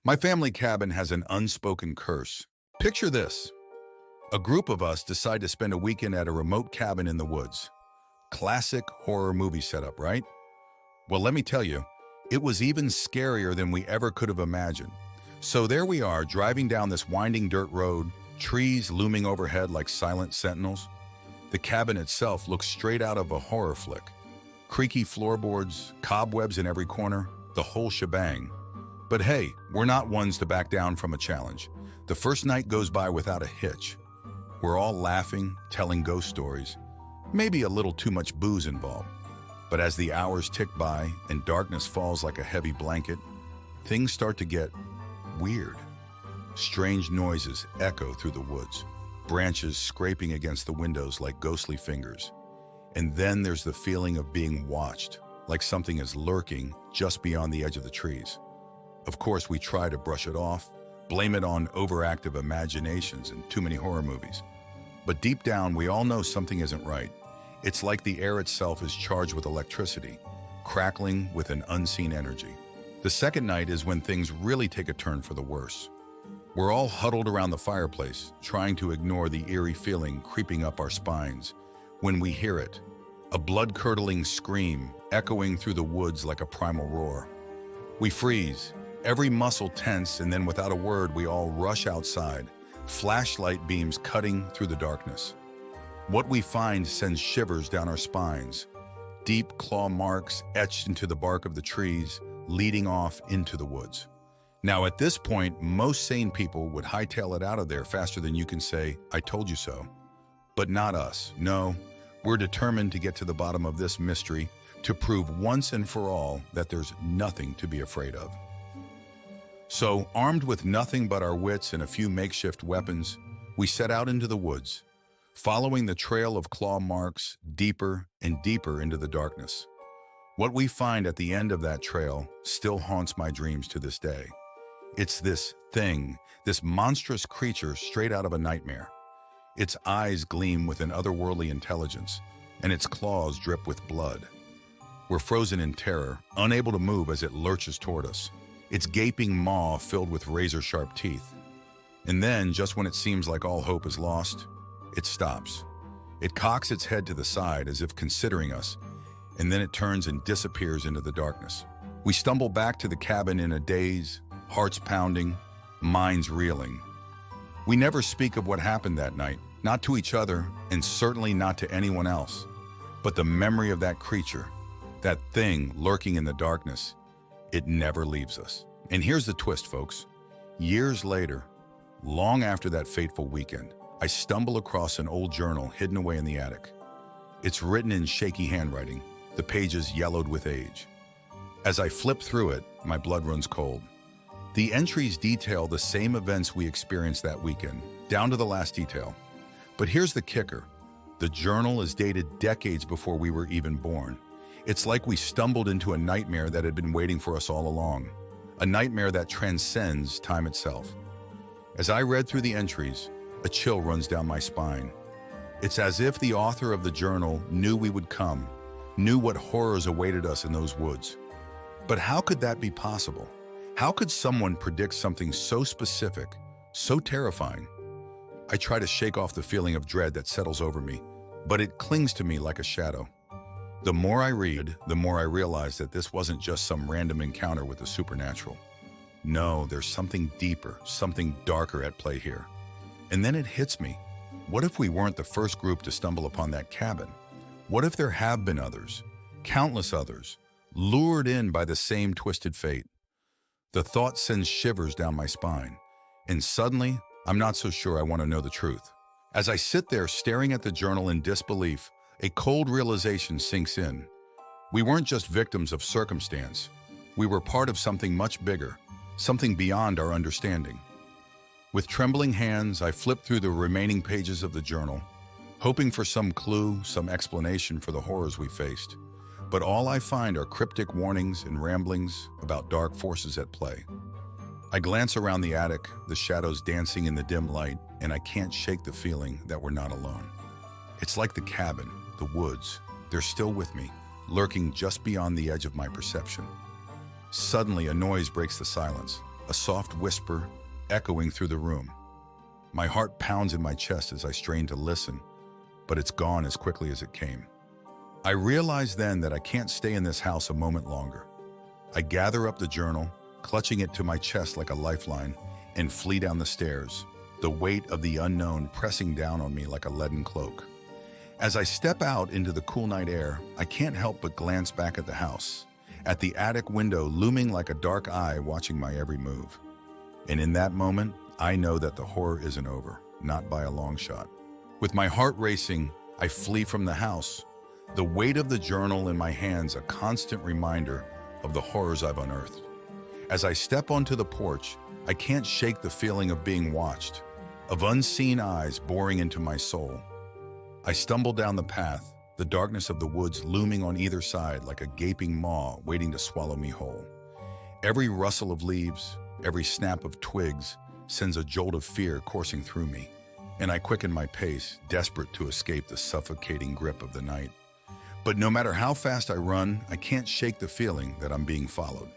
My family cabin has an unspoken curse. Picture this. A group of us decide to spend a weekend at a remote cabin in the woods. Classic horror movie setup, right? Well, let me tell you, it was even scarier than we ever could have imagined. So there we are, driving down this winding dirt road, trees looming overhead like silent sentinels. The cabin itself looks straight out of a horror flick. Creaky floorboards, cobwebs in every corner, the whole shebang. But hey, we're not ones to back down from a challenge. The first night goes by without a hitch. We're all laughing, telling ghost stories. Maybe a little too much booze involved. But as the hours tick by and darkness falls like a heavy blanket, things start to get weird. Strange noises echo through the woods, branches scraping against the windows like ghostly fingers. And then there's the feeling of being watched, like something is lurking just beyond the edge of the trees. Of course, we try to brush it off, blame it on overactive imaginations and too many horror movies. But deep down, we all know something isn't right. It's like the air itself is charged with electricity, crackling with an unseen energy. The second night is when things really take a turn for the worse. We're all huddled around the fireplace, trying to ignore the eerie feeling creeping up our spines, when we hear it, a blood-curdling scream echoing through the woods like a primal roar. We freeze, every muscle tense, and then without a word, we all rush outside, flashlight beams cutting through the darkness. What we find sends shivers down our spines, deep claw marks etched into the bark of the trees, leading off into the woods. Now, at this point, most sane people would hightail it out of there faster than you can say, "I told you so." But not us. No, we're determined to get to the bottom of this mystery, to prove once and for all that there's nothing to be afraid of. So, armed with nothing but our wits and a few makeshift weapons, we set out into the woods, following the trail of claw marks deeper and deeper into the darkness. What we find at the end of that trail still haunts my dreams to this day. It's this thing, this monstrous creature straight out of a nightmare. Its eyes gleam with an otherworldly intelligence, and its claws drip with blood. We're frozen in terror, unable to move as it lurches toward us, its gaping maw filled with razor-sharp teeth. And then, just when it seems like all hope is lost, it stops. It cocks its head to the side as if considering us, and then it turns and disappears into the darkness. We stumble back to the cabin in a daze, hearts pounding, minds reeling. We never speak of what happened that night, not to each other, and certainly not to anyone else. But the memory of that creature, that thing lurking in the darkness, it never leaves us. And here's the twist, folks. Years later, long after that fateful weekend, I stumble across an old journal hidden away in the attic. It's written in shaky handwriting, the pages yellowed with age. As I flip through it, my blood runs cold. The entries detail the same events we experienced that weekend, down to the last detail. But here's the kicker. The journal is dated decades before we were even born. It's like we stumbled into a nightmare that had been waiting for us all along. A nightmare that transcends time itself. As I read through the entries, a chill runs down my spine. It's as if the author of the journal knew we would come, knew what horrors awaited us in those woods. But how could that be possible? How could someone predict something so specific, so terrifying? I try to shake off the feeling of dread that settles over me, but it clings to me like a shadow. The more I read, the more I realize that this wasn't just some random encounter with the supernatural. No, there's something deeper, something darker at play here. And then it hits me. What if we weren't the first group to stumble upon that cabin? What if there have been others, countless others, lured in by the same twisted fate? The thought sends shivers down my spine, and suddenly, I'm not so sure I want to know the truth. As I sit there staring at the journal in disbelief, a cold realization sinks in. We weren't just victims of circumstance. We were part of something much bigger, something beyond our understanding. With trembling hands, I flip through the remaining pages of the journal, hoping for some clue, some explanation for the horrors we faced. But all I find are cryptic warnings and ramblings about dark forces at play. I glance around the attic, the shadows dancing in the dim light, and I can't shake the feeling that we're not alone. It's like the cabin, the woods, they're still with me, lurking just beyond the edge of my perception. Suddenly, a noise breaks the silence, a soft whisper echoing through the room. My heart pounds in my chest as I strain to listen, but it's gone as quickly as it came. I realize then that I can't stay in this house a moment longer. I gather up the journal, clutching it to my chest like a lifeline, and flee down the stairs, the weight of the unknown pressing down on me like a leaden cloak. As I step out into the cool night air, I can't help but glance back at the house, at the attic window looming like a dark eye watching my every move. And in that moment, I know that the horror isn't over, not by a long shot. With my heart racing, I flee from the house, the weight of the journal in my hands a constant reminder of the horrors I've unearthed. As I step onto the porch, I can't shake the feeling of being watched, of unseen eyes boring into my soul. I stumble down the path, the darkness of the woods looming on either side like a gaping maw waiting to swallow me whole. Every rustle of leaves, every snap of twigs sends a jolt of fear coursing through me, and I quicken my pace, desperate to escape the suffocating grip of the night. But no matter how fast I run, I can't shake the feeling that I'm being followed.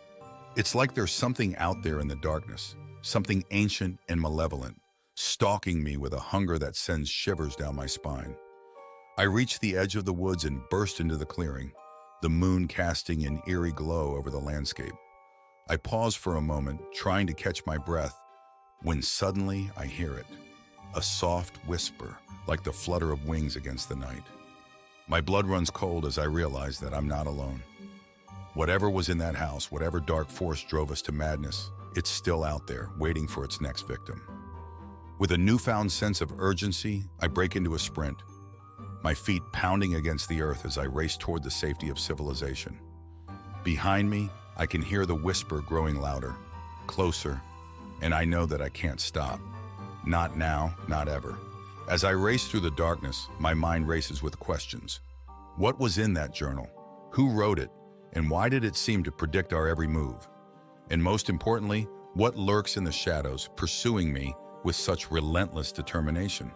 It's like there's something out there in the darkness, something ancient and malevolent, stalking me with a hunger that sends shivers down my spine. I reach the edge of the woods and burst into the clearing, the moon casting an eerie glow over the landscape. I pause for a moment, trying to catch my breath, when suddenly I hear it, a soft whisper, like the flutter of wings against the night. My blood runs cold as I realize that I'm not alone. Whatever was in that house, whatever dark force drove us to madness, it's still out there, waiting for its next victim. With a newfound sense of urgency, I break into a sprint, my feet pounding against the earth as I race toward the safety of civilization. Behind me, I can hear the whisper growing louder, closer, and I know that I can't stop. Not now, not ever. As I race through the darkness, my mind races with questions. What was in that journal? Who wrote it? And why did it seem to predict our every move? And most importantly, what lurks in the shadows, pursuing me with such relentless determination?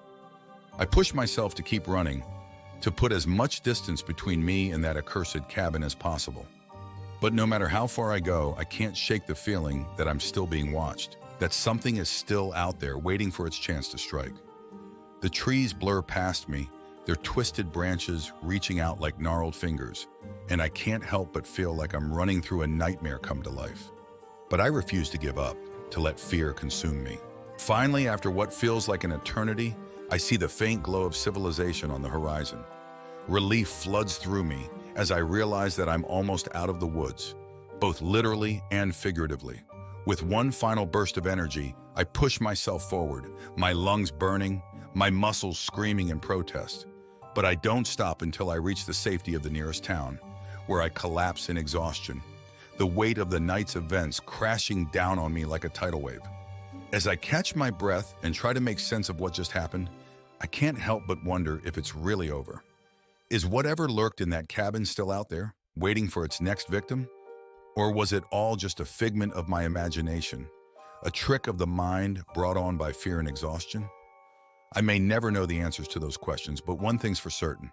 I push myself to keep running, to put as much distance between me and that accursed cabin as possible. But no matter how far I go, I can't shake the feeling that I'm still being watched, that something is still out there waiting for its chance to strike. The trees blur past me, their twisted branches reaching out like gnarled fingers, and I can't help but feel like I'm running through a nightmare come to life. But I refuse to give up, to let fear consume me. Finally, after what feels like an eternity, I see the faint glow of civilization on the horizon. Relief floods through me as I realize that I'm almost out of the woods, both literally and figuratively. With one final burst of energy, I push myself forward, my lungs burning, my muscles screaming in protest. But I don't stop until I reach the safety of the nearest town, where I collapse in exhaustion, the weight of the night's events crashing down on me like a tidal wave. As I catch my breath and try to make sense of what just happened, I can't help but wonder if it's really over. Is whatever lurked in that cabin still out there, waiting for its next victim? Or was it all just a figment of my imagination, a trick of the mind brought on by fear and exhaustion? I may never know the answers to those questions, but one thing's for certain.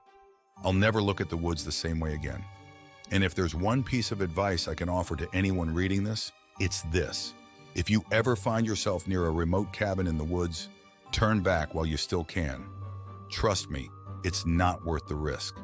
I'll never look at the woods the same way again. And if there's one piece of advice I can offer to anyone reading this, it's this. If you ever find yourself near a remote cabin in the woods, turn back while you still can. Trust me, it's not worth the risk.